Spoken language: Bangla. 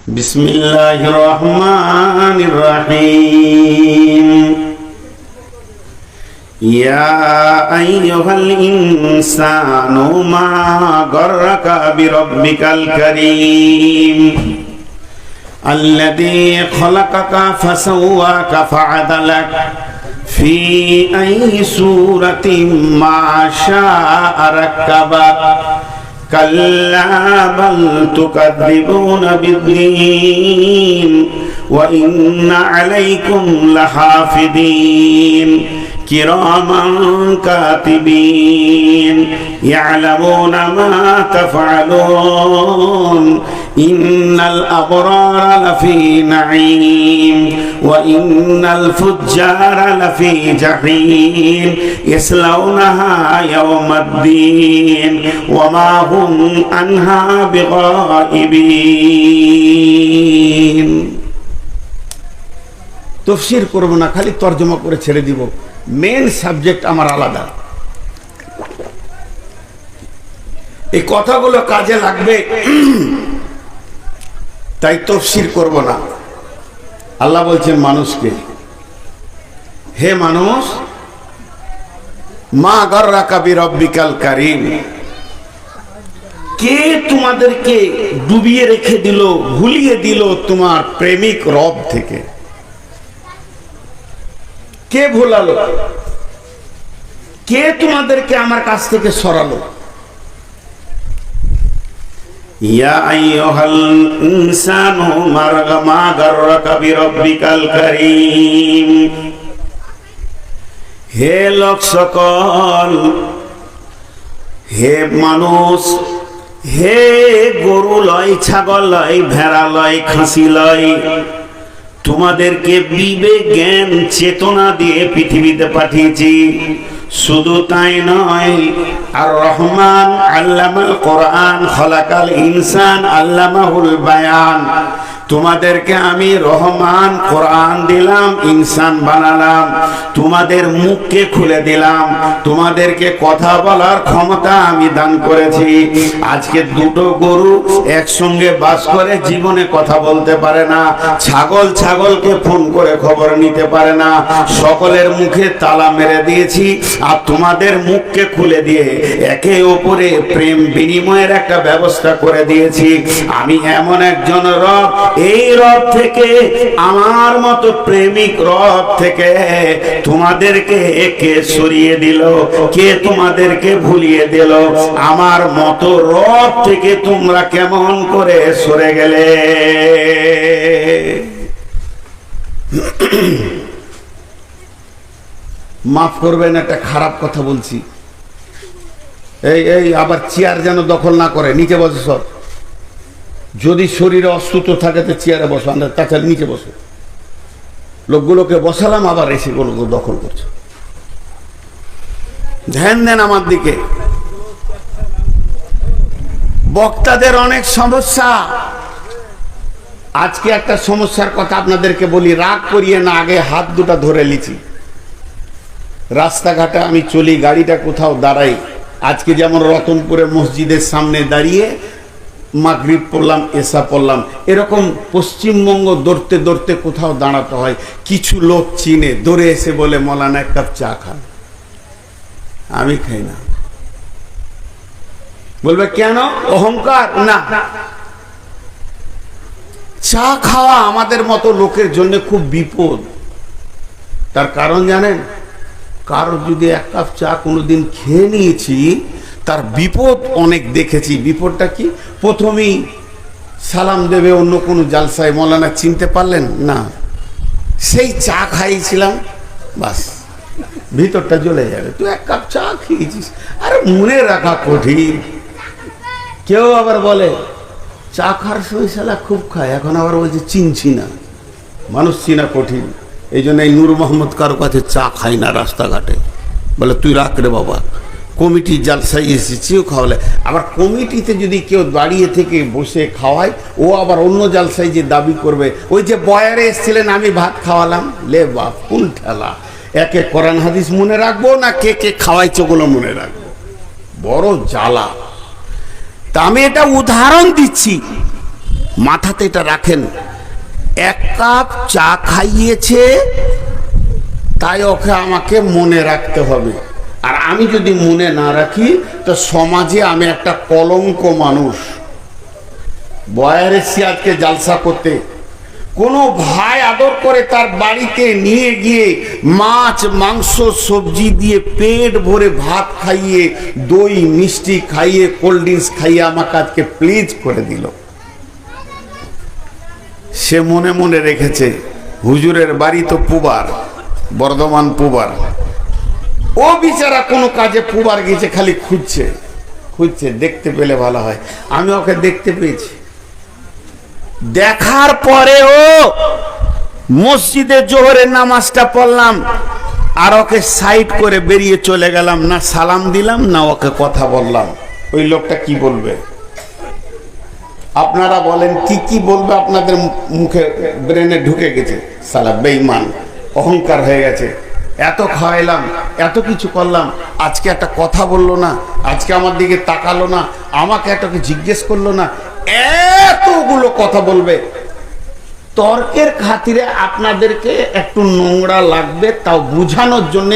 বিসমিল্লাহির রহমানির রহিম। ইয়া আইয়ুহাল ইনসানু মা গাররাকা বিরাব্বিকাল কারীম আল্লাযী খালাকাকা ফাসাওয়াকা ফাআদালাক ফি আইয়ি সূরাতিন মা শাআ রাক্কাবাক কাল্লা বাল তুকাযযিবুনা বিদ্দীন ওয়া ইন্না আলাইকুম লাহাফিযীন কিরামান কাতিবিন ইয়ালামুনা মা তাফআলুন ইন্নাল আবরারা লাফি নাঈম ওয়া ইন্নাল ফুজ্জারা লাফি জাহিম ইয়াসলাউনাহা ইয়াওমাদ্দিন ওয়া মা হুম আনহা বিগাইবিন। তাফসীর করব না, খালি তরজমা করে ছেড়ে দিব। মেন সাবজেক্ট আমার আলাদা। এই কথাগুলো কাজে লাগবে তাই তাফসীর করব না। আল্লাহ বলছেন মানুষকে, হে মানুষ, মা গাররাকা বিরাব্বিকাল কারীম, কে তোমাদেরকে ডুবিয়ে রেখে দিল, ভুলিয়ে দিল তোমার প্রেমিক রব থেকে? কে ভোলালো? কে তোমাদেরকে আমার কাছ থেকে সরালো? ইয়া আইয়ুহাল ইনসানু মা গাররাকা বিরাব্বিকাল কারীম, হে লোক সকল, হে মানুষ, হে গরু লয়, ছাগল লয়, ভেড়া লয়, খাসি লয়, তোমাদেরকে বিবেক, জ্ঞান, চেতনা দিয়ে পৃথিবীতে পাঠিয়েছি। শুধু তাই নয়, আর রহমান আল্লামাল কোরআন খলাকাল ইনসান আল্লামাহুল বায়ান, তোমাদেরকে আমি রহমান কোরআন দিলাম, ইনসান বানালাম, তোমাদের মুখকে খুলে দিলাম, তোমাদেরকে কথা বলার ক্ষমতা আমি দান করেছি। আজকে দুটো গরু একসঙ্গে বাস করে জীবনে কথা বলতে পারে না, ছাগলকে ফোন করে খবর নিতে পারে না, সকলের মুখে তালা মেরে দিয়েছি। আর তোমাদের মুখকে খুলে দিয়ে একে অপরে প্রেম বিনিময়ের একটা ব্যবস্থা করে দিয়েছি। আমি এমন একজন রব, এই রব থেকে, আমার মতো প্রেমিক রব থেকে তোমাদেরকে কে সরিয়ে দিল? কে তোমাদেরকে ভুলিয়ে দিল? আমার মতো রব থেকে তোমরা কেমন করে সরে গেলে? মাফ করবেন, একটা খারাপ কথা বলছি। এই আবার চেয়ার যেন দখল না করে, নিচে বসে সব। যদি শরীরে অসুস্থ থাকে তো চেয়ারে বসো, তাছাড়া নিচে বসো। লোকগুলোকে বসালাম, আবার এসে গুলো দখল করছো। ধ্যান দেন আমার দিকে। বক্তাদের অনেক সমস্যা। আজকে একটা সমস্যার কথা আপনাদেরকে বলি, রাগ করিয়ে না, আগে হাত দুটা ধরে লিছি। রাস্তাঘাটে আমি চলি, গাড়িটা কোথাও দাঁড়াই, আজকে যেমন রতনপুরে মসজিদের সামনে দাঁড়িয়ে মাগরিব পড়লাম, এশা পড়লাম, এরকম পশ্চিমবঙ্গ দৌড়তে দৌড়তে কোথাও দাঁড়াতে হয়। কিছু লোক চিনে, দৌড়ে এসে বলে, মৌলানা এক কাপ চা খান। আমি খাই না। বলবে কেন? অহংকার? না, চা খাওয়া আমাদের মতো লোকের জন্য খুব বিপদ। তার কারণ জানেন? কারো যদি এক কাপ চা কোনোদিন খেয়ে নিয়েছি, তার বিপদ অনেক দেখেছি। বিপদটা কি? প্রথমেই সালাম দেবে অন্য কোনো জালসায়, মৌলানা চিনতে পারলেন না, সেই চা খাইছিলাম, বাস ভিতরটা জ্বলে যাবে। তুই এক কাপ চা খেয়েছিস, আরে মনে রাখা কঠিন। কেউ আবার বলে চা খাওয়ার সময় শালা খুব খায়, এখন আবার বলছে চিনছি না। মানুষ চিনা কঠিন। এই জন্য এই নূর মোহাম্মদ কারো কাছে চা খাই না রাস্তাঘাটে। বলে তুই রাখ রে বাবা, কমিটি জালসায় এসেছিও খাওয়ালে। আবার কমিটিতে যদি কেউ দাঁড়িয়ে থেকে বসে খাওয়ায়, ও আবার অন্য জালসায় যে দাবি করবে, ওই যে বয়ারে এসেছিলেন আমি ভাত খাওয়ালাম, লে বাপ কোন ঠেলা। একে কোরআন হাদিস মনে রাখবো না কে কে খাওয়াইছে ওগুলো মনে রাখবো, বড় জ্বালা। তা আমি এটা উদাহরণ দিচ্ছি। মাথাতে এটা রাখেন। 1 কাপ চা খাইয়েছে, তাই ওকে আমাকে মনে রাখতে হবে। আর আমি যদি মনে না রাখি তো সমাজে আমি একটা কলঙ্ক মানুষ। বয়ার এসছি আজকে জালসা করতে, কোনো ভাই আদর করে তার বাড়িতে নিয়ে গিয়ে মাছ মাংস সবজি দিয়ে পেট ভরে ভাত খাইয়ে, দই মিষ্টি খাইয়ে, কোল্ড ড্রিঙ্কস খাইয়ে আমাকে আজকে প্লিজ করে দিল। সে মনে মনে রেখেছে হুজুরের বাড়ি তো পুবার, বর্ধমান পুবার। ও বিচারা কোনো কাজে পুবার গেছে, খালি খুঁজছে খুঁজছে, দেখতে পেলে ভালো হয়। আমি ওকে দেখতে পেয়েছি। দেখার পরে ও মসজিদে জোহরের নামাজটা পড়লাম, আর ওকে সাইড করে বেরিয়ে চলে গেলাম। না সালাম দিলাম, না ওকে কথা বললাম। ওই লোকটা কি বলবে? আপনারা বলেন কি বলবে? আপনাদের মুখে ব্রেনে ঢুকে গেছে, সালা বেঈমান, অহংকার হয়ে গেছে। এত খাওয়াইলাম, এত কিছু করলাম, আজকে একটা কথা বললো না, আজকে আমার দিকে তাকালো না, আমাকে একটা জিজ্ঞেস করলো না। এতগুলো কথা বলবে। তর্কের খাতিরে আপনাদেরকে একটু নোংরা লাগবে, তাও বুঝানোর জন্য